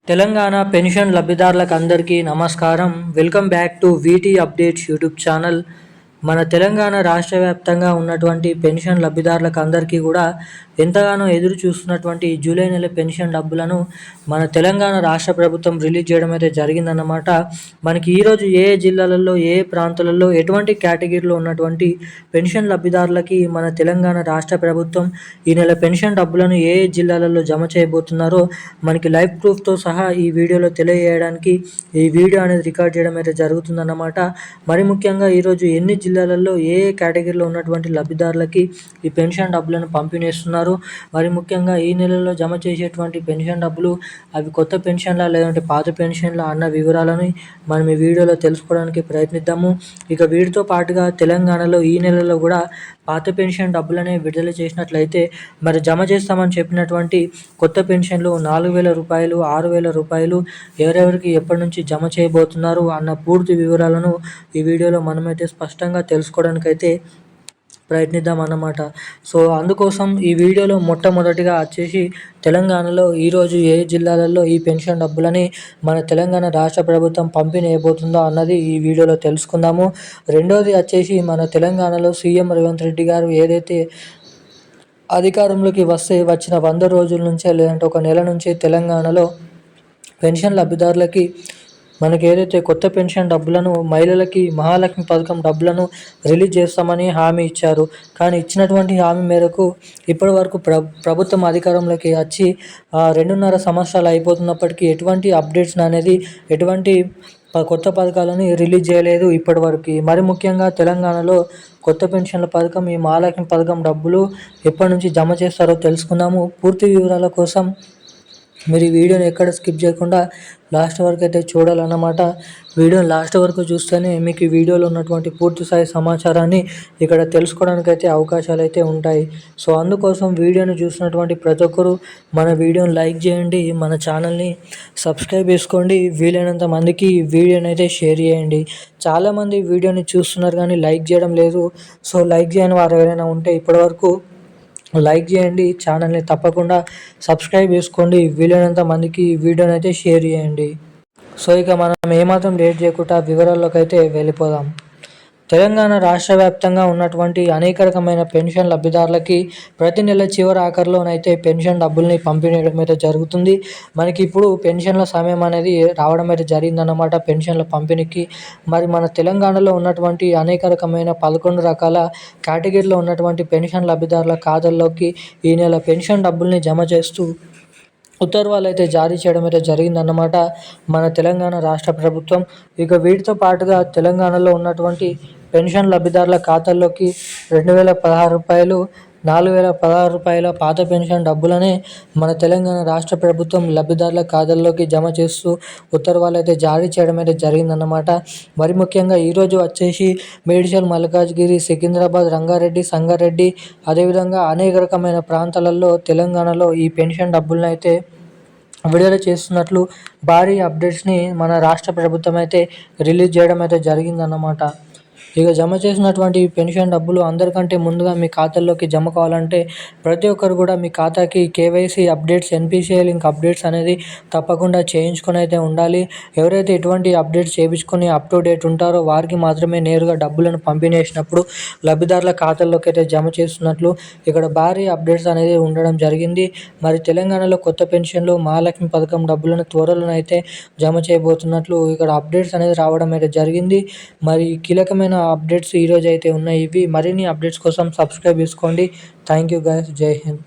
Telangana pension లబ్ధిదారులకు అందరికీ నమస్కారం. Welcome back to వీటీ updates YouTube channel. మన తెలంగాణ రాష్ట్ర వ్యాప్తంగా ఉన్నటువంటి పెన్షన్ లబ్ధిదారులకు అందరికీ కూడా ఎంతగానో ఎదురు చూస్తున్నటువంటి జూలై నెల పెన్షన్ డబ్బులను మన తెలంగాణ రాష్ట్ర ప్రభుత్వం రిలీజ్ చేయడం అయితే జరిగిందన్నమాట. మనకి ఈరోజు ఏ జిల్లాలలో ఏ ప్రాంతాలలో ఎటువంటి కేటగిరీలో ఉన్నటువంటి పెన్షన్ లబ్ధిదారులకి మన తెలంగాణ రాష్ట్ర ప్రభుత్వం ఈ నెల పెన్షన్ డబ్బులను ఏ జిల్లాలలో జమ చేయబోతున్నారో మనకి లైవ్ ప్రూఫ్తో సహా ఈ వీడియోలో తెలియజేయడానికి ఈ వీడియో అనేది రికార్డ్ చేయడం అయితే జరుగుతుందన్నమాట. మరి ముఖ్యంగా ఈరోజు ఎన్ని జిల్లాలలో ఏ కేటగిరీలో ఉన్నటువంటి లబ్ధిదారులకి ఈ పెన్షన్ డబ్బులను పంపిణీస్తున్నారు, మరి ముఖ్యంగా ఈ నెలలో జమ చేసేటువంటి పెన్షన్ డబ్బులు అవి కొత్త పెన్షన్లా లేదంటే పాత పెన్షన్లా అన్న వివరాలను మనం ఈ వీడియోలో తెలుసుకోవడానికి ప్రయత్నిద్దాము. ఇక వీటితో పాటుగా తెలంగాణలో ఈ నెలలో కూడా పాత పెన్షన్ డబ్బులనే విడుదల చేసినట్లయితే మరి జమ చేస్తామని చెప్పినటువంటి కొత్త పెన్షన్లు 4,000 రూపాయలు, 6,000 రూపాయలు ఎవరెవరికి ఎప్పటి నుంచి జమ చేయబోతున్నారు అన్న పూర్తి వివరాలను ఈ వీడియోలో మనమైతే స్పష్టంగా తెలుసుకోవడానికైతే ప్రయత్నిద్దాం అన్నమాట. సో అందుకోసం ఈ వీడియోలో మొట్టమొదటిగా వచ్చేసి తెలంగాణలో ఈరోజు ఏ జిల్లాలలో ఈ పెన్షన్ డబ్బులని మన తెలంగాణ రాష్ట్ర ప్రభుత్వం పంపిణీ అయిపోతుందో అన్నది ఈ వీడియోలో తెలుసుకుందాము. రెండోది వచ్చేసి మన తెలంగాణలో సీఎం రేవంత్ రెడ్డి గారు ఏదైతే అధికారంలోకి వచ్చిన 100 రోజుల నుంచే లేదంటే ఒక నెల నుంచి తెలంగాణలో పెన్షన్ లబ్ధిదారులకి మనకి ఏదైతే కొత్త పెన్షన్ డబ్బులను మహిళలకి మహాలక్ష్మి పథకం డబ్బులను రిలీజ్ చేస్తామని హామీ ఇచ్చారు. కానీ ఇచ్చినటువంటి హామీ మేరకు ఇప్పటి వరకు ప్రభుత్వం అధికారంలోకి వచ్చి 2.5 సంవత్సరాలు అయిపోతున్నప్పటికీ ఎటువంటి అప్డేట్స్ అనేది ఎటువంటి కొత్త పథకాలని రిలీజ్ చేయలేదు ఇప్పటివరకు. మరి ముఖ్యంగా తెలంగాణలో కొత్త పెన్షన్ల పథకం ఈ మహాలక్ష్మి పథకం డబ్బులు ఎప్పటి నుంచి జమ చేస్తారో తెలుసుకుందాము. పూర్తి వివరాల కోసం మీరు ఈ వీడియోని ఎక్కడ స్కిప్ చేయకుండా లాస్ట్ వరకు అయితే చూడాలన్నమాట. వీడియోని లాస్ట్ వరకు చూస్తేనే మీకు ఈ వీడియోలో ఉన్నటువంటి పూర్తి స్థాయి సమాచారాన్ని ఇక్కడ తెలుసుకోవడానికి అయితే అవకాశాలు అయితే ఉంటాయి. సో అందుకోసం వీడియోని చూసినటువంటి ప్రతి ఒక్కరూ మన వీడియోని లైక్ చేయండి, మన ఛానల్ని సబ్స్క్రైబ్ చేసుకోండి, వీలైనంత మందికి ఈ వీడియోని అయితే షేర్ చేయండి. చాలామంది వీడియోని చూస్తున్నారు కానీ లైక్ చేయడం లేదు. సో లైక్ చేయని వారు ఎవరైనా ఉంటే ఇప్పటివరకు లైక్ చేయండి, ఛానల్ని తప్పకుండా సబ్స్క్రైబ్ చేసుకోండి, వీలైనంత మందికి ఈ వీడియోని అయితే షేర్ చేయండి. సో ఇక మనం ఏమాత్రం లేట్ చేయకుండా వివరాల్లోకి అయితే వెళ్ళిపోదాం. తెలంగాణ రాష్ట్ర వ్యాప్తంగా ఉన్నటువంటి అనేక రకమైన పెన్షన్ లబ్ధిదారులకి ప్రతి నెల చివరి ఆఖరిలోనైతే పెన్షన్ డబ్బుల్ని పంపిణీ చేయడం అయితే జరుగుతుంది. మనకి ఇప్పుడు పెన్షన్ల సమయం అనేది రావడం అయితే జరిగిందన్నమాట పెన్షన్ల పంపిణీకి. మరి మన తెలంగాణలో ఉన్నటువంటి అనేక రకమైన 11 రకాల కేటగిరీలో ఉన్నటువంటి పెన్షన్ లబ్ధిదారుల ఖాతాల్లోకి ఈ నెల పెన్షన్ డబ్బుల్ని జమ చేస్తూ ఉత్తర్వులు అయితే జారీ చేయడం అయితే జరిగిందన్నమాట మన తెలంగాణ రాష్ట్ర ప్రభుత్వం. ఇక వీటితో పాటుగా తెలంగాణలో ఉన్నటువంటి పెన్షన్ లబ్ధిదారుల ఖాతాల్లోకి 2,016 రూపాయలు, 4,016 రూపాయల పాత పెన్షన్ డబ్బులనే మన తెలంగాణ రాష్ట్ర ప్రభుత్వం లబ్ధిదారుల ఖాతాల్లోకి జమ చేస్తూ ఉత్తర్వులు అయితే జారీ చేయడం అయితే జరిగిందన్నమాట. మరి ముఖ్యంగా ఈరోజు వచ్చేసి మేడ్చల్, మల్కాజ్గిరి, సికింద్రాబాద్, రంగారెడ్డి, సంగారెడ్డి అదేవిధంగా అనేక రకమైన ప్రాంతాలలో తెలంగాణలో ఈ పెన్షన్ డబ్బులను అయితే విడుదల చేస్తున్నట్లు భారీ అప్డేట్స్ని మన రాష్ట్ర ప్రభుత్వం అయితే రిలీజ్ చేయడం అయితే జరిగిందన్నమాట. ఇక జమ చేసినటువంటి పెన్షన్ డబ్బులు అందరికంటే ముందుగా మీ ఖాతాల్లోకి జమ కావాలంటే ప్రతి ఒక్కరు కూడా మీ ఖాతాకి KYC updates, NPCI link updates అనేది తప్పకుండా చేయించుకొని అయితే ఉండాలి. ఎవరైతే ఎటువంటి అప్డేట్స్ చేయించుకొని అప్ టు డేట్ ఉంటారో వారికి మాత్రమే నేరుగా డబ్బులను పంపిణీ చేసినప్పుడు లబ్ధిదారుల ఖాతాల్లోకి అయితే జమ చేస్తున్నట్లు ఇక్కడ భారీ అప్డేట్స్ అనేది ఉండడం జరిగింది. మరి తెలంగాణలో కొత్త పెన్షన్లు, మహాలక్ష్మి పథకం డబ్బులను త్వరలోనైతే జమ చేయబోతున్నట్లు ఇక్కడ అప్డేట్స్ అనేది రావడం అయితే జరిగింది. మరి కీలకమైన అప్డేట్స్ ఈరోజు అయితే ఉన్నాయి. ఇవి మరిన్ని అప్డేట్స్ కోసం సబ్స్క్రైబ్ చేసుకోండి. థ్యాంక్ యూ గైస్, జై హింద్.